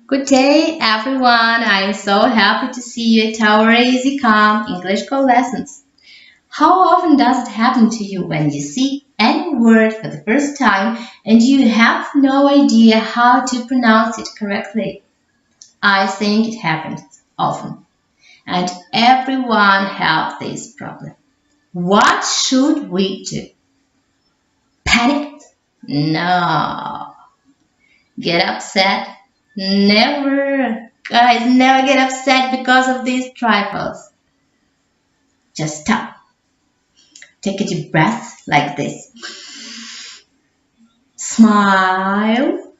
Good day, everyone. I am so happy to see you at our Easy Calm English Code lessons. How often does it happen to you when you see any word for the first time and you have no idea how to pronounce it correctly? I think it happens often, and everyone has this problem. What should we do? Panic? No. Get upset? Never. Guys, never get upset because of these trifles. Just stop. Take a deep breath like this. Smile.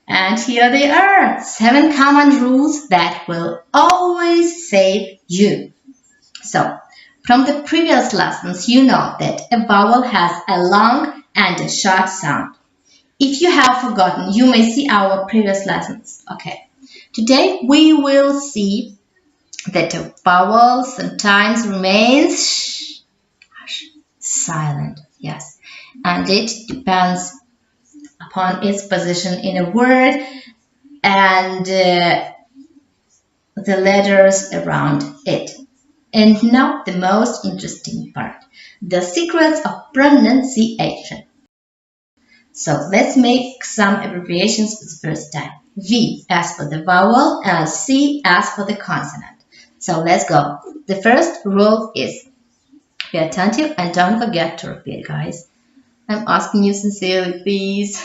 And here they are, 7 common rules that will always save you. So, from the previous lessons, you know that a vowel has a long and a short sound. If you have forgotten, you may see our previous lessons. Okay. Today we will see that a vowel sometimes remains silent. Yes. And it depends upon its position in a word and the letters around it. And now the most interesting part, the secrets of pronunciation. So let's make some abbreviations for the first time. V as for the vowel and C as for the consonant. So let's go. The first rule is be attentive and don't forget to repeat, guys. I'm asking you sincerely, please.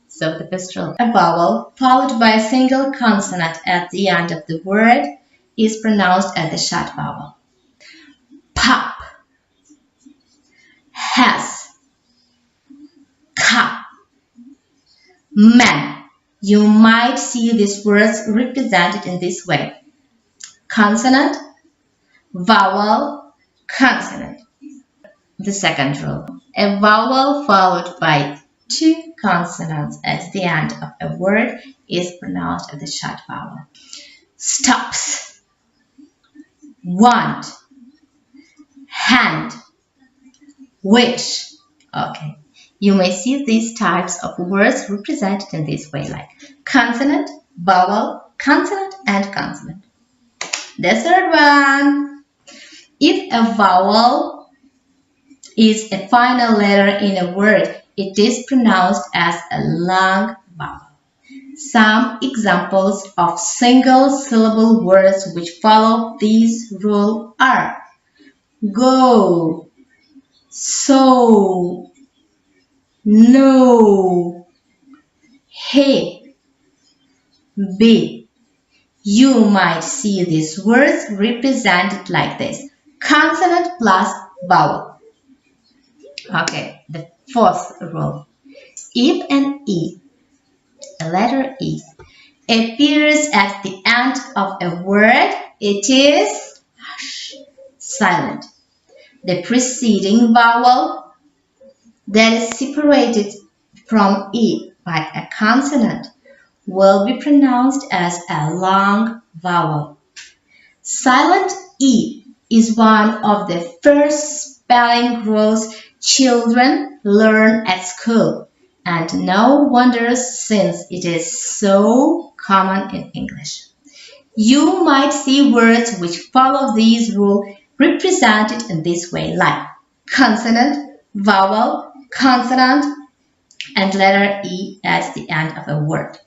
So the first rule, a vowel followed by a single consonant at the end of the word is pronounced as a short vowel. Pop, has, cup, man. You might see these words represented in this way. Consonant, vowel, consonant. The second rule, a vowel followed by 2 consonants at the end of a word is pronounced as a short vowel. Stops, want, hand, wish. Okay, you may see these types of words represented in this way, like consonant, vowel, consonant, and consonant. The third one, if a vowel is a final letter in a word, it is pronounced as a long vowel. Some examples of single syllable words which follow this rule are go, so, no, hey, be. You might see these words represented like this. Consonant plus vowel. Okay, the fourth rule. If an E, a letter E, appears at the end of a word, it is silent. The preceding vowel that is separated from E by a consonant will be pronounced as a long vowel. Silent E is one of the first spelling rules children learn at school, and no wonder since it is so common in English. You might see words which follow these rules represented in this way, like consonant, vowel, consonant, and letter E at the end of a word.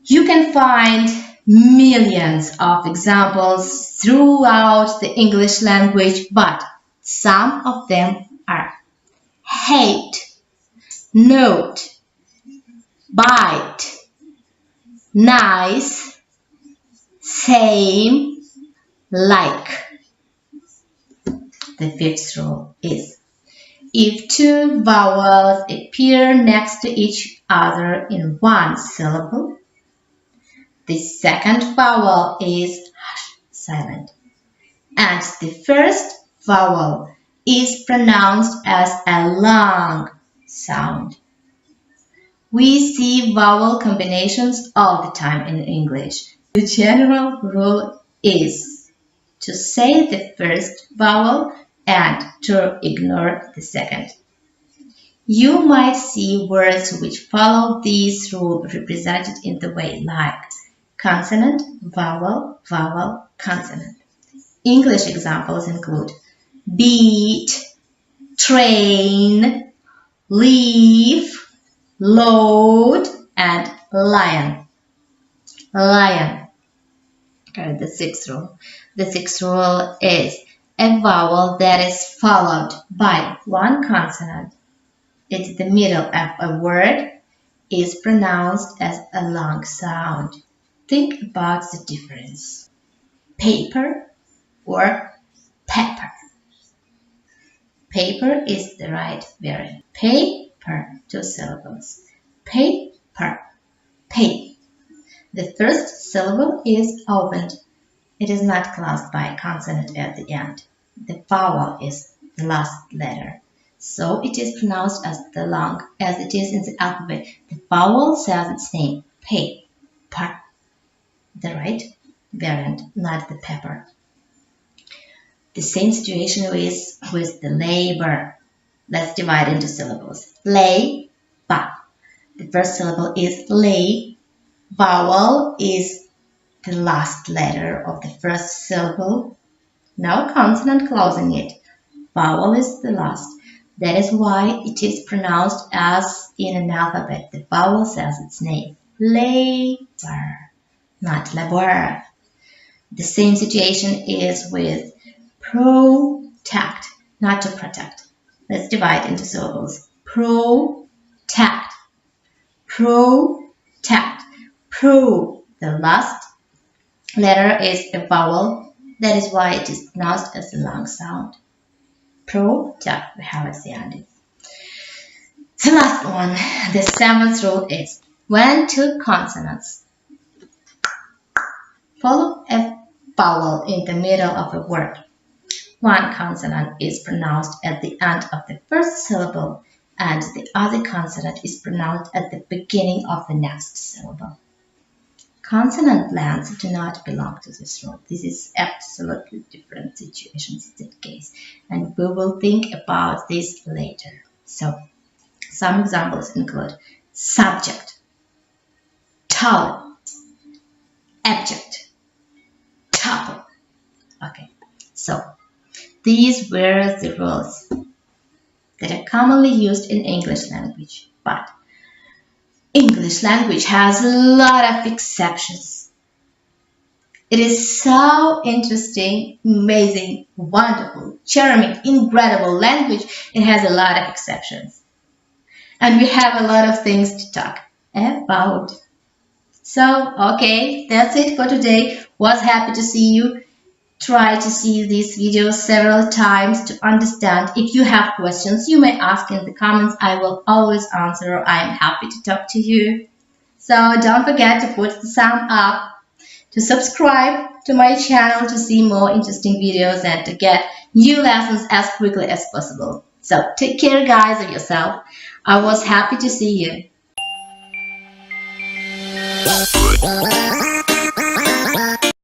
You can find millions of examples throughout the English language, but some of them are hate, note, bite, nice, same, like. The fifth rule is if 2 vowels appear next to each other in one syllable, the second vowel is silent, and the first vowel is pronounced as a long sound. We see vowel combinations all the time in English. The general rule is to say the first vowel and to ignore the second. You might see words which follow this rule represented in the way like consonant, vowel, vowel, consonant. English examples include beat, train, leave, load, and lion. Lion. Okay, the sixth rule. The sixth rule is a vowel that is followed by one consonant in the middle of a word is pronounced as a long sound. Think about the difference. Paper or pepper. Paper is the right variant. Paper, 2 syllables. Paper, pay. The first syllable is opened. It is not closed by a consonant at the end. The vowel is the last letter. So it is pronounced as long as it is in the alphabet. The vowel says its name. Paper. The right variant, not the pepper. The same situation is with the labor. Let's divide into syllables. Lay, ba. The first syllable is lay. Vowel is the last letter of the first syllable. No consonant closing it. Vowel is the last. That is why it is pronounced as in an alphabet. The vowel says its name. Labor, not labor. The same situation is with protect, not to protect. Let's divide into syllables. Protect, protect. Pro, the last letter is a vowel. That is why it is pronounced as a long sound. Protect, we have at the end. The last one, the seventh rule is when two consonants follow a vowel in the middle of a word, one consonant is pronounced at the end of the first syllable and the other consonant is pronounced at the beginning of the next syllable. Consonant lengths do not belong to this rule. This is absolutely different situations in that case, and we will think about this later. So, some examples include subject, towel, abject, topple. Okay, so these were the rules that are commonly used in English language, but English language has a lot of exceptions. It is so interesting, amazing, wonderful, charming, incredible language. It has a lot of exceptions. And we have a lot of things to talk about. So, okay, that's it for today. Was happy to see you. Try to see these videos several times to understand. If you have questions, you may ask in the comments. I will always answer. I am happy to talk to you. So don't forget to put the thumb up, to subscribe to my channel to see more interesting videos and to get new lessons as quickly as possible. So take care, guys, of yourself. I was happy to see you.